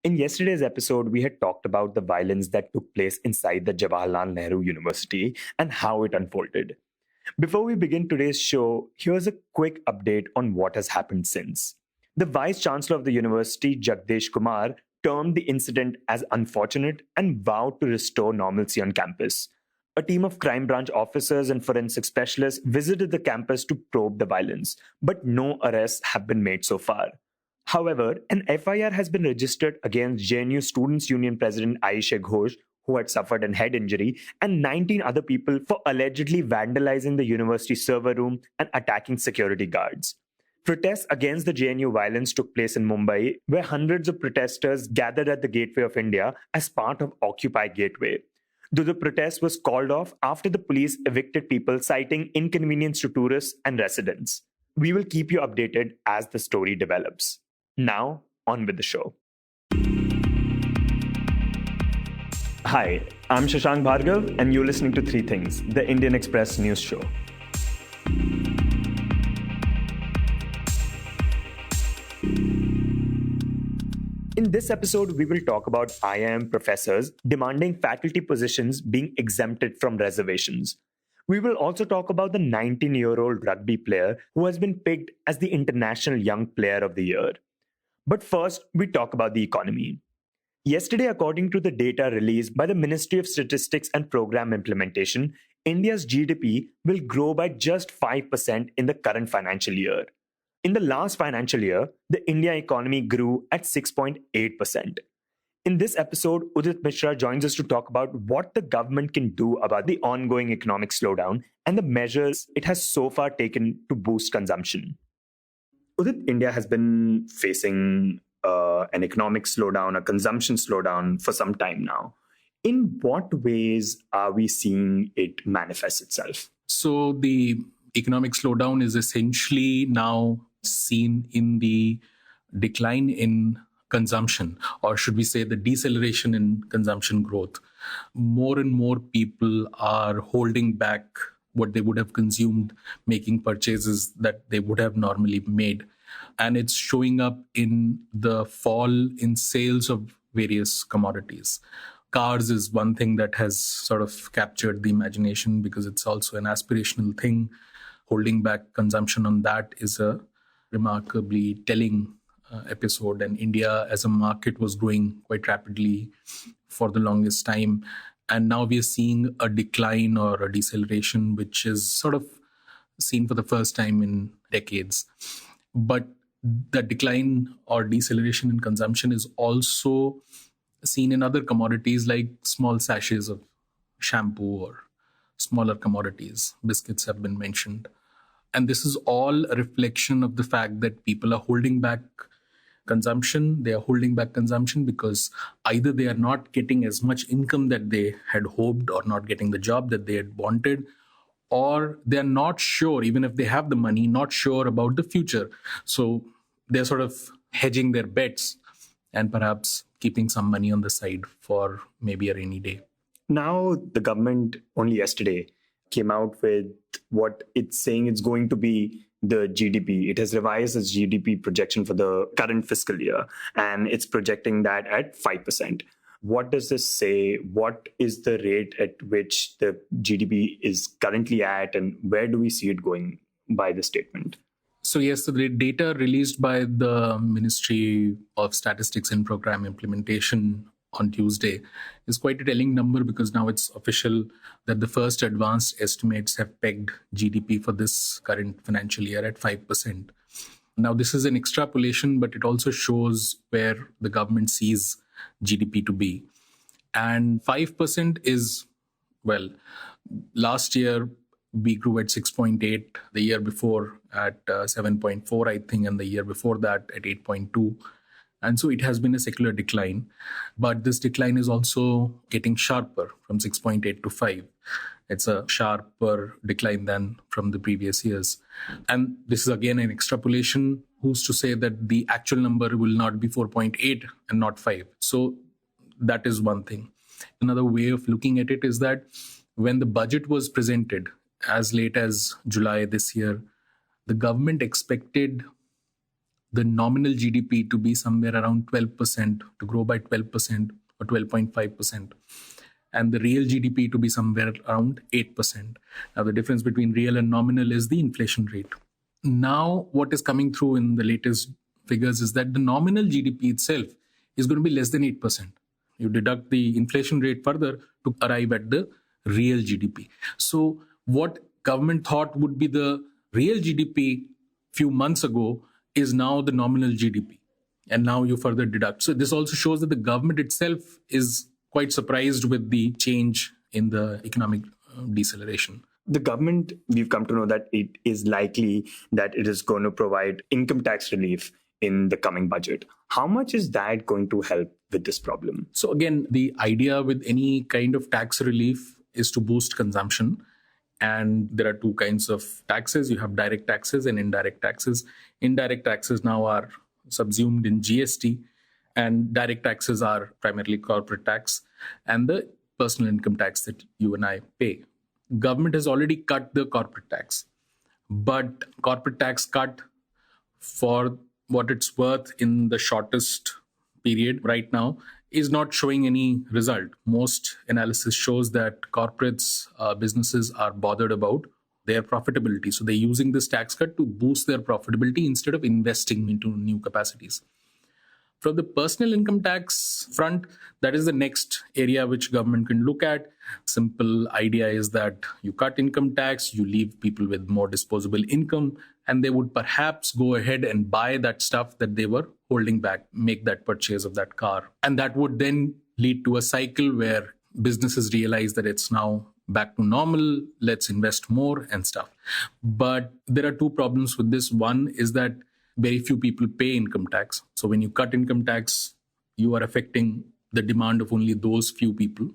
In yesterday's episode, we had talked about the violence that took place inside the Jawaharlal Nehru University and how it unfolded. Before we begin today's show, here's a quick update on what has happened since. The Vice Chancellor of the university, Jagdish Kumar, termed the incident as unfortunate and vowed to restore normalcy on campus. A team of crime branch officers and forensic specialists visited the campus to probe the violence, but no arrests have been made so far. However, an FIR has been registered against JNU Students' Union President Aisha Ghosh, who had suffered a head injury, and 19 other people for allegedly vandalizing the university server room and attacking security guards. Protests against the JNU violence took place in Mumbai, where hundreds of protesters gathered at the Gateway of India as part of Occupy Gateway. Though the protest was called off after the police evicted people citing inconvenience to tourists and residents. We will keep you updated as the story develops. Now, on with the show. Hi, I'm Shashank Bhargav, and you're listening to Three Things, the Indian Express news show. In this episode, we will talk about IIM professors demanding faculty positions being exempted from reservations. We will also talk about the 19-year-old rugby player who has been picked as the International Young Player of the Year. But first, we talk about the economy. Yesterday, according to the data released by the Ministry of Statistics and Program Implementation, India's GDP will grow by just 5% in the current financial year. In the last financial year, the India economy grew at 6.8%. In this episode, Udit Misra joins us to talk about what the government can do about the ongoing economic slowdown and the measures it has so far taken to boost consumption. Udit, India has been facing an economic slowdown, a consumption slowdown for some time now. In what ways are we seeing it manifest itself? So the economic slowdown is essentially now seen in the decline in consumption, or should we say the deceleration in consumption growth. More and more people are holding back what they would have consumed, making purchases that they would have normally made. And it's showing up in the fall in sales of various commodities. Cars is one thing that has sort of captured the imagination because it's also an aspirational thing. Holding back consumption on that is a remarkably telling episode. And India as a market was growing quite rapidly for the longest time. And now we are seeing a decline or a deceleration, which is sort of seen for the first time in decades. But the decline or deceleration in consumption is also seen in other commodities like small sachets of shampoo or smaller commodities. Biscuits have been mentioned. And this is all a reflection of the fact that people are holding back consumption. They are holding back consumption because either they are not getting as much income that they had hoped or not getting the job that they had wanted, or they're not sure, even if they have the money, not sure about the future. So they're sort of hedging their bets and perhaps keeping some money on the side for maybe a rainy day. Now, the government only yesterday came out with what it's saying it's going to be the GDP. It has revised its GDP projection for the current fiscal year, and it's projecting that at 5%. What does this say? What is the rate at which the GDP is currently at, and where do we see it going by the statement? So yes, the data released by the Ministry of Statistics and Program Implementation on Tuesday is quite a telling number because now it's official that the first advanced estimates have pegged GDP for this current financial year at 5%. Now, this is an extrapolation, but it also shows where the government sees GDP to be. And 5% is, well, last year we grew at 6.8, the year before at 7.4, I think, and the year before that at 8.2. And so it has been a secular decline. But this decline is also getting sharper from 6.8 to 5. It's a sharper decline than from the previous years. And this is again an extrapolation. Who's to say that the actual number will not be 4.8 and not 5? So that is one thing. Another way of looking at it is that when the budget was presented as late as July this year, the government expected the nominal GDP to be somewhere around 12%, to grow by 12% or 12.5%, and the real GDP to be somewhere around 8%. Now, the difference between real and nominal is the inflation rate. Now, what is coming through in the latest figures is that the nominal GDP itself is going to be less than 8%. You deduct the inflation rate further to arrive at the real GDP. So what government thought would be the real GDP few months ago is now the nominal GDP. And now you further deduct. So this also shows that the government itself is quite surprised with the change in the economic deceleration. The government, we've come to know that it is likely that it is going to provide income tax relief in the coming budget. How much is that going to help with this problem? So again, the idea with any kind of tax relief is to boost consumption. And there are two kinds of taxes. You have direct taxes and indirect taxes. Indirect taxes now are subsumed in GST, and direct taxes are primarily corporate tax and the personal income tax that you and I pay. Government has already cut the corporate tax, but corporate tax cut, for what it's worth in the shortest period right now, is not showing any result. Most analysis shows that corporates, businesses are bothered about their profitability. So they're using this tax cut to boost their profitability instead of investing into new capacities. From the personal income tax front, that is the next area which government can look at. Simple idea is that you cut income tax, you leave people with more disposable income, and they would perhaps go ahead and buy that stuff that they were holding back, make that purchase of that car. And that would then lead to a cycle where businesses realize that it's now back to normal, let's invest more and stuff. But there are two problems with this. One is that very few people pay income tax. So when you cut income tax, you are affecting the demand of only those few people.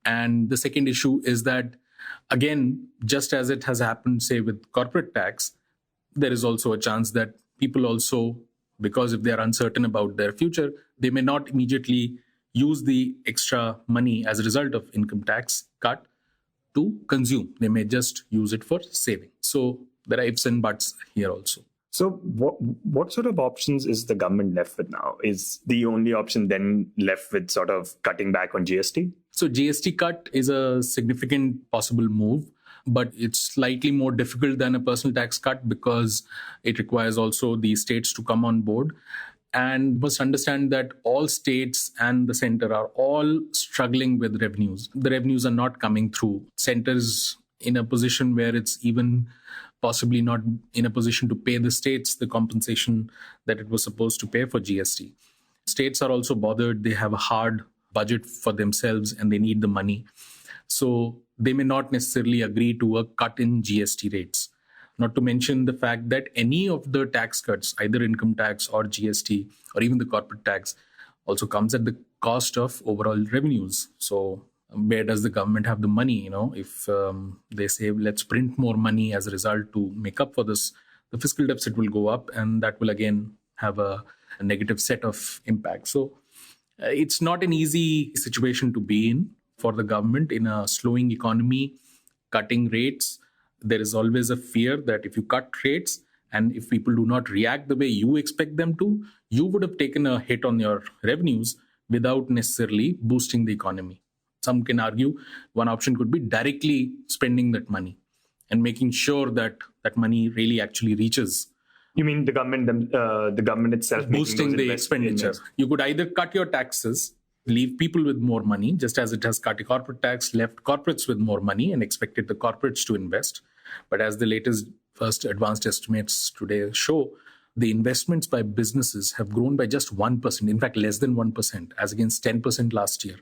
And the second issue is that, again, just as it has happened, say, with corporate tax, there is also a chance that people also, because if they are uncertain about their future, they may not immediately use the extra money as a result of income tax cut to consume. They may just use it for saving. So there are ifs and buts here also. So what sort of options is the government left with now? Is the only option then left with sort of cutting back on GST? So GST cut is a significant possible move, but it's slightly more difficult than a personal tax cut because it requires also the states to come on board. And you must understand that all states and the center are all struggling with revenues. The revenues are not coming through. Centers in a position where it's even possibly not in a position to pay the states the compensation that it was supposed to pay for GST. States are also bothered. They have a hard budget for themselves and they need the money. So they may not necessarily agree to a cut in GST rates. Not to mention the fact that any of the tax cuts, either income tax or GST or even the corporate tax, also comes at the cost of overall revenues. So where does the government have the money? If they say, let's print more money as a result to make up for this, the fiscal deficit will go up and that will again have a negative set of impacts. So it's not an easy situation to be in for the government in a slowing economy, cutting rates. There is always a fear that if you cut rates and if people do not react the way you expect them to, you would have taken a hit on your revenues without necessarily boosting the economy. Some can argue one option could be directly spending that money and making sure that that money really actually reaches. You mean the government itself boosting the expenditure? You could either cut your taxes, leave people with more money, just as it has cut a corporate tax, left corporates with more money and expected the corporates to invest. But as the latest first advanced estimates today show, the investments by businesses have grown by just 1%, in fact, less than 1%, as against 10% last year.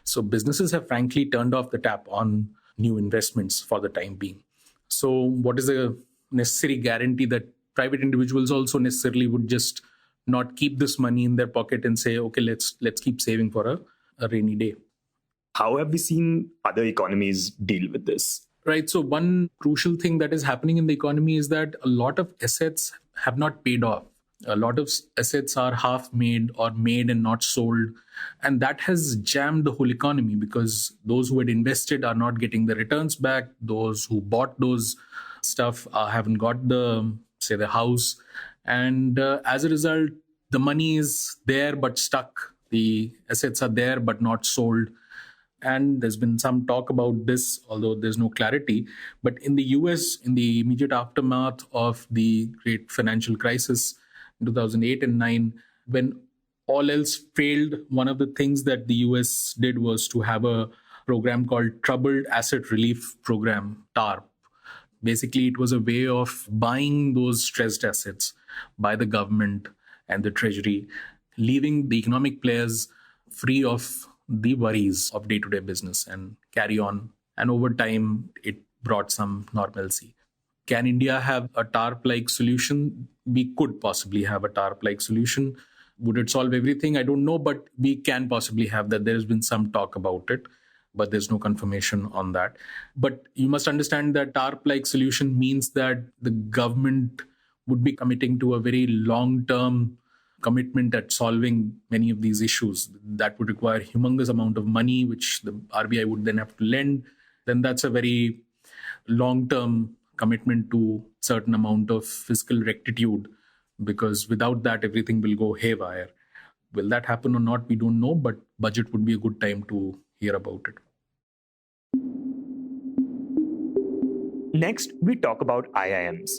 So businesses have frankly turned off the tap on new investments for the time being. So what is a necessary guarantee that private individuals also necessarily would just not keep this money in their pocket and say, okay, let's keep saving for a rainy day? How have we seen other economies deal with this? Right. So one crucial thing that is happening in the economy is that a lot of assets have not paid off. A lot of assets are half made or made and not sold. And that has jammed the whole economy because those who had invested are not getting the returns back. Those who bought those stuff haven't got the house. And as a result, the money is there but stuck. The assets are there but not sold. And there's been some talk about this, although there's no clarity. But in the US, in the immediate aftermath of the great financial crisis in 2008 and 9, when all else failed, one of the things that the US did was to have a program called Troubled Asset Relief Program, TARP. Basically, it was a way of buying those stressed assets by the government and the treasury, leaving the economic players free of the worries of day-to-day business and carry on. And over time, it brought some normalcy. Can India have a TARP-like solution? We could possibly have a TARP-like solution. Would it solve everything? I don't know, but we can possibly have that. There has been some talk about it, but there's no confirmation on that. But you must understand that TARP-like solution means that the government would be committing to a very long-term commitment at solving many of these issues. That would require humongous amount of money, which the RBI would then have to lend. Then that's a very long-term commitment to certain amount of fiscal rectitude, because without that, everything will go haywire. Will that happen or not? We don't know, but budget would be a good time to hear about it. Next, we talk about IIMs.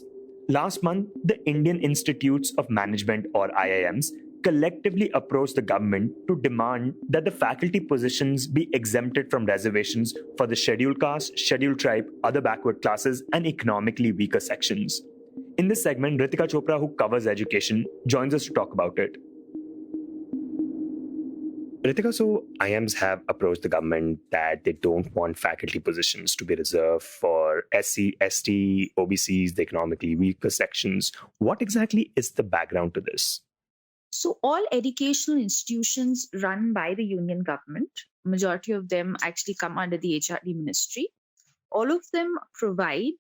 Last month, the Indian Institutes of Management, or IIMs, collectively approached the government to demand that the faculty positions be exempted from reservations for the scheduled caste, scheduled tribe, other backward classes, and economically weaker sections. In this segment, Ritika Chopra, who covers education, joins us to talk about it. Ritika, so IIMs have approached the government that they don't want faculty positions to be reserved for SC, ST, OBCs, the economically weaker sections. What exactly is the background to this? So all educational institutions run by the union government, majority of them actually come under the HRD ministry. All of them provide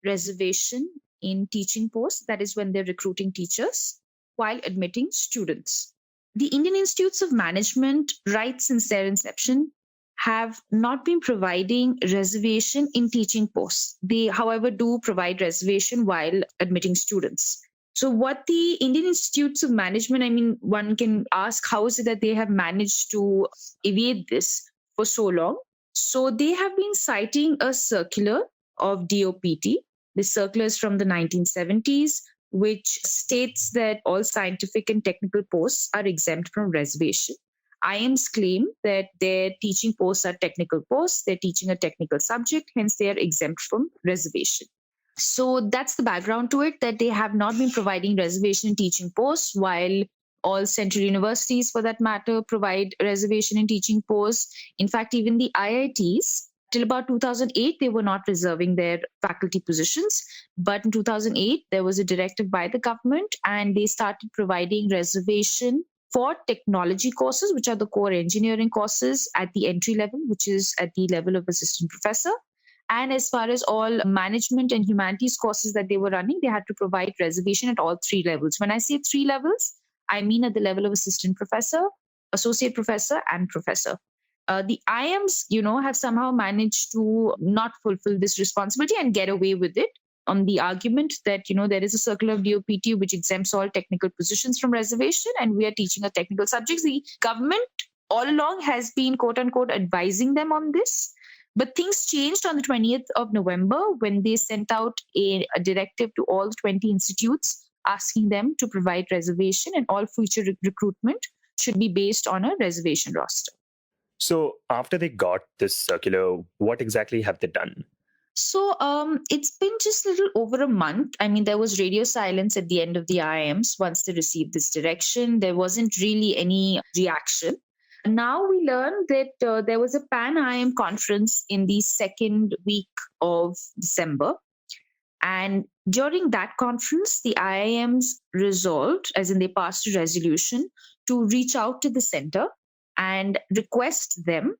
reservation in teaching posts, that is when they're recruiting teachers, while admitting students. The Indian Institutes of Management, right since their inception, have not been providing reservation in teaching posts. They, however, do provide reservation while admitting students. So what the Indian Institutes of Management, one can ask, how is it that they have managed to evade this for so long? So they have been citing a circular of DOPT. This circular is from the 1970s, which states that all scientific and technical posts are exempt from reservation. IIMs claim that their teaching posts are technical posts, they're teaching a technical subject, hence they are exempt from reservation. So that's the background to it, that they have not been providing reservation in teaching posts, while all central universities, for that matter, provide reservation in teaching posts. In fact, even the IITs, till about 2008, they were not reserving their faculty positions. But in 2008, there was a directive by the government, and they started providing reservation for technology courses, which are the core engineering courses at the entry level, which is at the level of assistant professor. And as far as all management and humanities courses that they were running, they had to provide reservation at all three levels. When I say three levels, I mean at the level of assistant professor, associate professor, and professor. The IIMs, have somehow managed to not fulfill this responsibility and get away with it on the argument that, there is a circular of DOPT which exempts all technical positions from reservation, and we are teaching a technical subjects. The government all along has been, quote unquote, advising them on this. But things changed on the 20th of November when they sent out a directive to all 20 institutes asking them to provide reservation, and all future recruitment should be based on a reservation roster. So after they got this circular, what exactly have they done? So it's been just a little over a month. There was radio silence at the end of the IIMs once they received this direction. There wasn't really any reaction. Now we learned that there was a Pan-IIM conference in the second week of December. And during that conference, the IIMs resolved, as in they passed a resolution, to reach out to the center and request them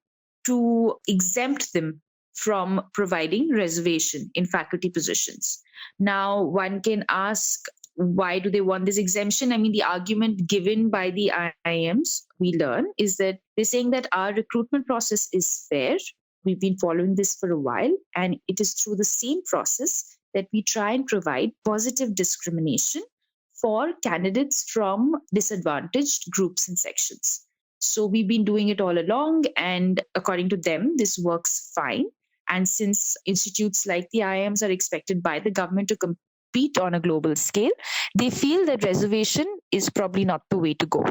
to exempt them from providing reservation in faculty positions. Now, one can ask, why do they want this exemption? The argument given by the IIMs, we learn, is that they're saying that our recruitment process is fair. We've been following this for a while, and it is through the same process that we try and provide positive discrimination for candidates from disadvantaged groups and sections. So we've been doing it all along, and according to them, this works fine. And since institutes like the IIMs are expected by the government to compete on a global scale, they feel that reservation is probably not the way to go.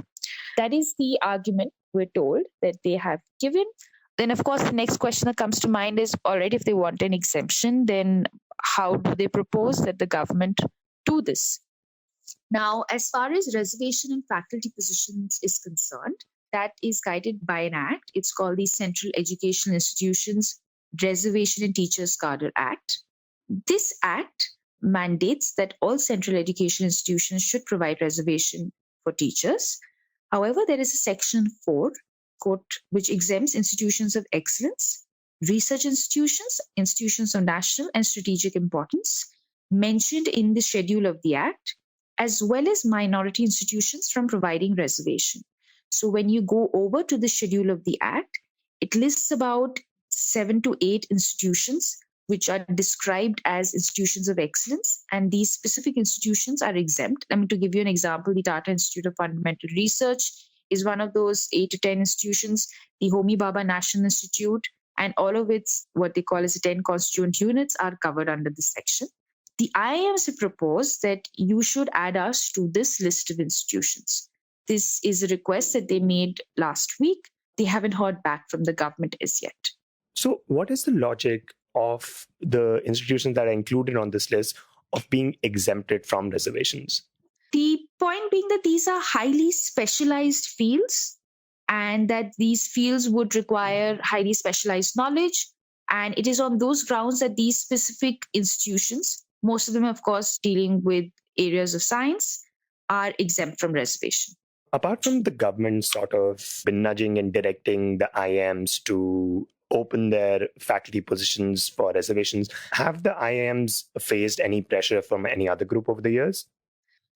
That is the argument we're told that they have given. Then, of course, the next question that comes to mind is, all right, if they want an exemption, then how do they propose that the government do this? Now, as far as reservation in faculty positions is concerned, that is guided by an act. It's called the Central Educational Institutions Reservation and Teachers Cadre Act. This act mandates that all central education institutions should provide reservation for teachers. However, there is a section 4, quote, which exempts institutions of excellence, research institutions, institutions of national and strategic importance mentioned in the schedule of the act, as well as minority institutions from providing reservation. So when you go over to the schedule of the act, it lists about 7 to 8 institutions which are described as institutions of excellence, and these specific institutions are exempt. I mean, to give you an example, the Tata Institute of Fundamental Research is one of those 8 to 10 institutions, the Homi Bhabha National Institute, and all of its, what they call as the 10 constituent units, are covered under this section. The IIMs have proposed that you should add us to this list of institutions. This is a request that they made last week. They haven't heard back from the government as yet. So, what is the logic of the institutions that are included on this list of being exempted from reservations? The point being that these are highly specialized fields, and that these fields would require highly specialized knowledge. And it is on those grounds that these specific institutions, most of them, of course, dealing with areas of science, are exempt from reservation. Apart from the government sort of been nudging and directing the IIMs to open their faculty positions for reservations, have the IIMs faced any pressure from any other group over the years?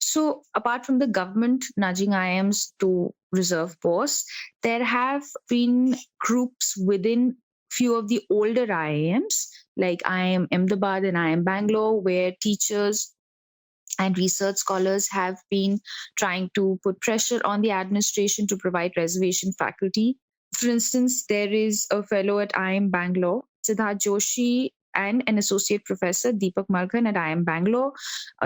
So, apart from the government nudging IIMs to reserve posts, there have been groups within few of the older IIMs, like IIM Ahmedabad and IIM Bangalore, where teachers and research scholars have been trying to put pressure on the administration to provide reservation faculty. For instance, there is a fellow at IIM Bangalore, Siddharth Joshi, and an associate professor, Deepak Malkan, at IIM Bangalore.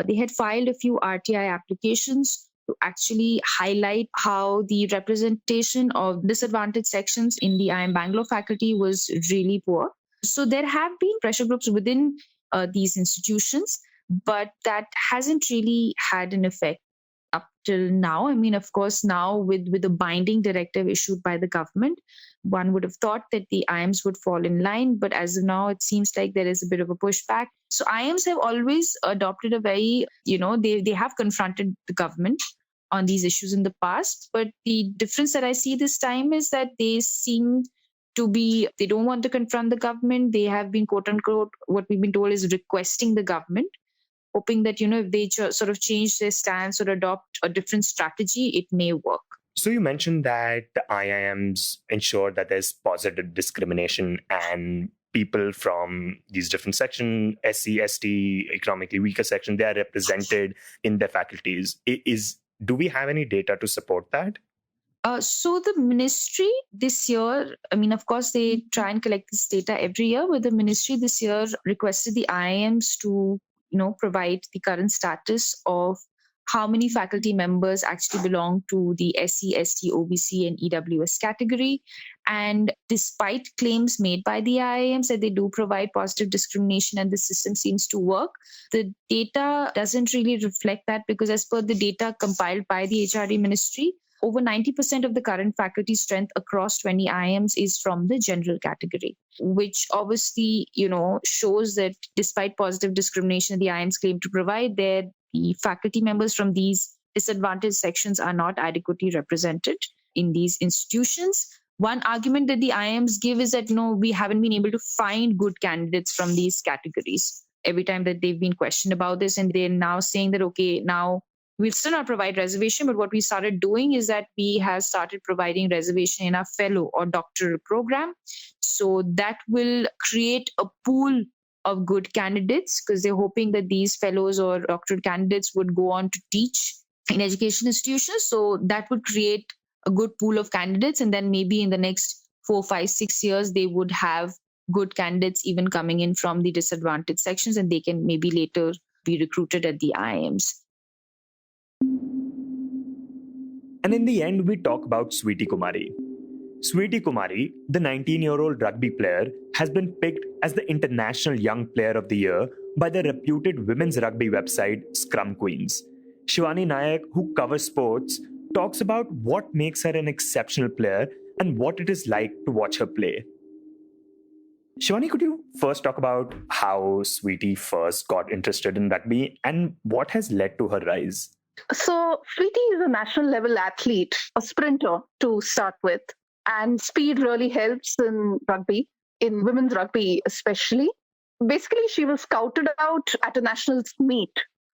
They had filed a few RTI applications to actually highlight how the representation of disadvantaged sections in the IIM Bangalore faculty was really poor. So there have been pressure groups within these institutions, but that hasn't really had an effect up till now. I mean, of course, now with a binding directive issued by the government, one would have thought that the IIMs would fall in line, but as of now, it seems like there is a bit of a pushback. So IIMs have always adopted a very, they have confronted the government on these issues in the past, but the difference that I see this time is that they seem to be, they don't want to confront the government. They have been, quote unquote, what we've been told is requesting the government, hoping that, if they sort of change their stance or adopt a different strategy, it may work. So you mentioned that the IIMs ensure that there's positive discrimination and people from these different sections, SC, ST, economically weaker section, they are represented in their faculties. Do we have any data to support that? So the ministry this year, I mean, of course, they try and collect this data every year, but the ministry this year requested the IIMs to provide the current status of how many faculty members actually belong to the SC, ST, OBC, and EWS category. And despite claims made by the IIMs that they do provide positive discrimination and the system seems to work, the data doesn't really reflect that, because as per the data compiled by the HRD ministry, over 90% of the current faculty strength across 20 IIMs is from the general category, which obviously, shows that despite positive discrimination the IIMs claim to provide, the faculty members from these disadvantaged sections are not adequately represented in these institutions. One argument that the IIMs give is that, we haven't been able to find good candidates from these categories. Every time that they've been questioned about this, and they're now saying that, okay, now we'll still not provide reservation, but what we started doing is that we have started providing reservation in our fellow or doctoral program. So that will create a pool of good candidates, because they're hoping that these fellows or doctorate candidates would go on to teach in education institutions. So that would create a good pool of candidates. And then maybe in the next 4, 5, 6 years, they would have good candidates even coming in from the disadvantaged sections, and they can maybe later be recruited at the IIMs. And in the end, we talk about Sweety Kumari. Sweety Kumari, the 19-year-old rugby player, has been picked as the International Young Player of the Year by the reputed women's rugby website Scrumqueens. Shivani Naik, who covers sports, talks about what makes her an exceptional player and what it is like to watch her play. Shivani, could you first talk about how Sweety first got interested in rugby and what has led to her rise? So, Sweety is a national level athlete, a sprinter to start with. And speed really helps in rugby, in women's rugby especially. Basically, she was scouted out at a nationals meet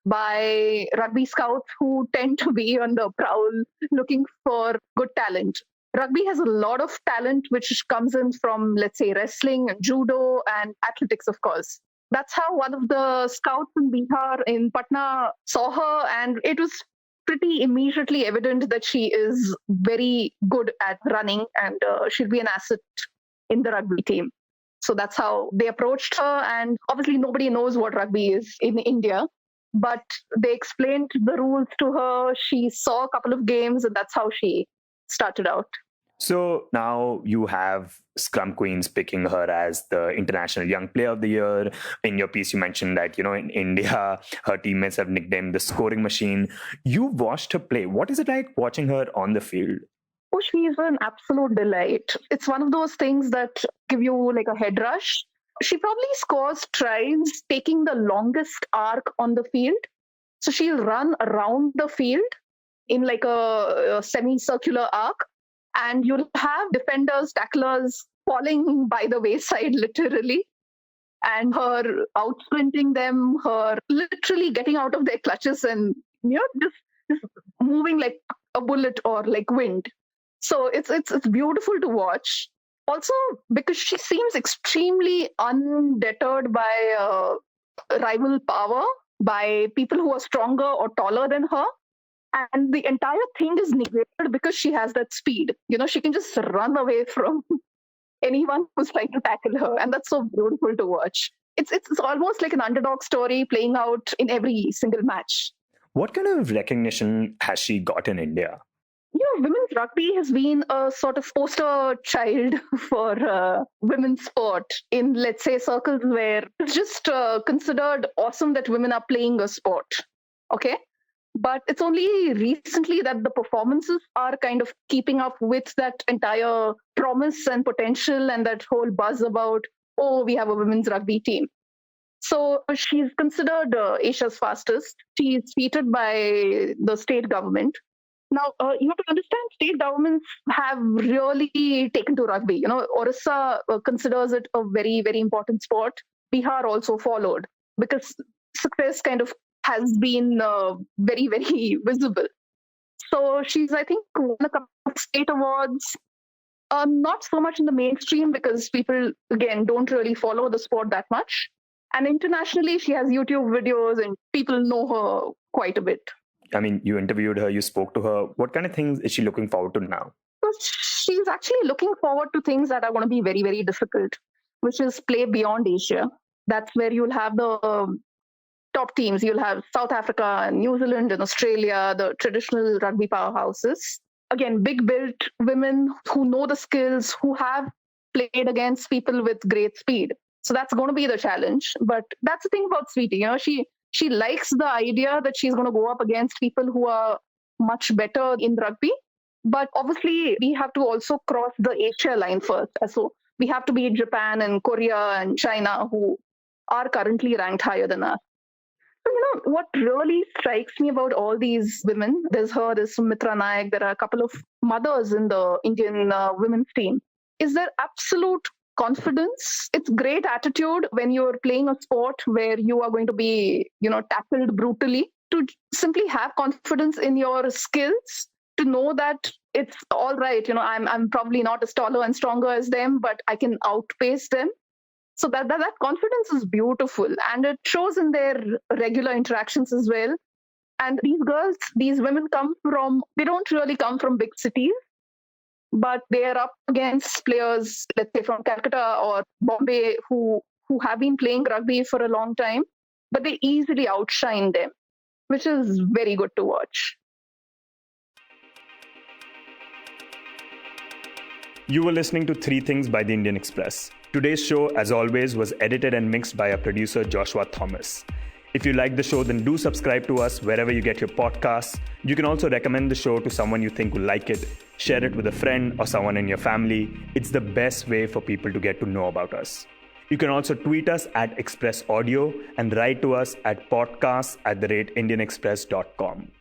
by rugby scouts who tend to be on the prowl looking for good talent. Rugby has a lot of talent which comes in from, let's say, wrestling and judo and athletics, of course. That's how one of the scouts in Bihar, in Patna, saw her, and it was pretty immediately evident that she is very good at running and she'll be an asset in the rugby team. So that's how they approached her. And obviously, nobody knows what rugby is in India, but they explained the rules to her. She saw a couple of games, and that's how she started out. So now you have Scrumqueens picking her as the International Young Player of the Year. In your piece, you mentioned that, in India, her teammates have nicknamed the scoring machine. You watched her play. What is it like watching her on the field? Oh, she's an absolute delight. It's one of those things that give you like a head rush. She probably scores tries taking the longest arc on the field. So she'll run around the field in like a semicircular arc. And you'll have defenders, tacklers falling by the wayside, literally, and her outsprinting them, her literally getting out of their clutches and just moving like a bullet or like wind. So it's beautiful to watch. Also, because she seems extremely undeterred by rival power, by people who are stronger or taller than her. And the entire thing is negated because she has that speed. She can just run away from anyone who's trying to tackle her. And that's so beautiful to watch. It's almost like an underdog story playing out in every single match. What kind of recognition has she got in India? Women's rugby has been a sort of poster child for women's sport in, let's say, circles where it's just considered awesome that women are playing a sport. Okay? But it's only recently that the performances are kind of keeping up with that entire promise and potential and that whole buzz about, we have a women's rugby team. So she's considered Asia's fastest. She is featured by the state government. Now, you have to understand, state governments have really taken to rugby. Orissa considers it a very, very important sport. Bihar also followed because success kind of has been very, very visible. So she's, I think, won a couple of state awards. Not so much in the mainstream because people, again, don't really follow the sport that much. And internationally, she has YouTube videos and people know her quite a bit. I mean, you interviewed her, you spoke to her. What kind of things is she looking forward to now? So she's actually looking forward to things that are going to be very, very difficult, which is play beyond Asia. That's where you'll have the top teams. You'll have South Africa and New Zealand and Australia, the traditional rugby powerhouses. Again, big built women who know the skills, who have played against people with great speed. So that's going to be the challenge. But that's the thing about Sweety. She likes the idea that she's going to go up against people who are much better in rugby. But obviously, we have to also cross the Asia line first. So we have to beat Japan and Korea and China, who are currently ranked higher than us. So, what really strikes me about all these women, there's Sumitra Naik, there are a couple of mothers in the Indian women's team, is their absolute confidence. It's great attitude when you're playing a sport where you are going to be, tackled brutally, to simply have confidence in your skills, to know that it's all right. I'm probably not as taller and stronger as them, but I can outpace them. So that confidence is beautiful, and it shows in their regular interactions as well. And these women they don't really come from big cities, but they are up against players, let's say from Calcutta or Bombay, who have been playing rugby for a long time, but they easily outshine them, which is very good to watch. You were listening to Three Things by the Indian Express. Today's show, as always, was edited and mixed by our producer Joshua Thomas. If you like the show, then do subscribe to us wherever you get your podcasts. You can also recommend the show to someone you think will like it. Share it with a friend or someone in your family. It's the best way for people to get to know about us. You can also tweet us at Express Audio and write to us at podcasts@indianexpress.com.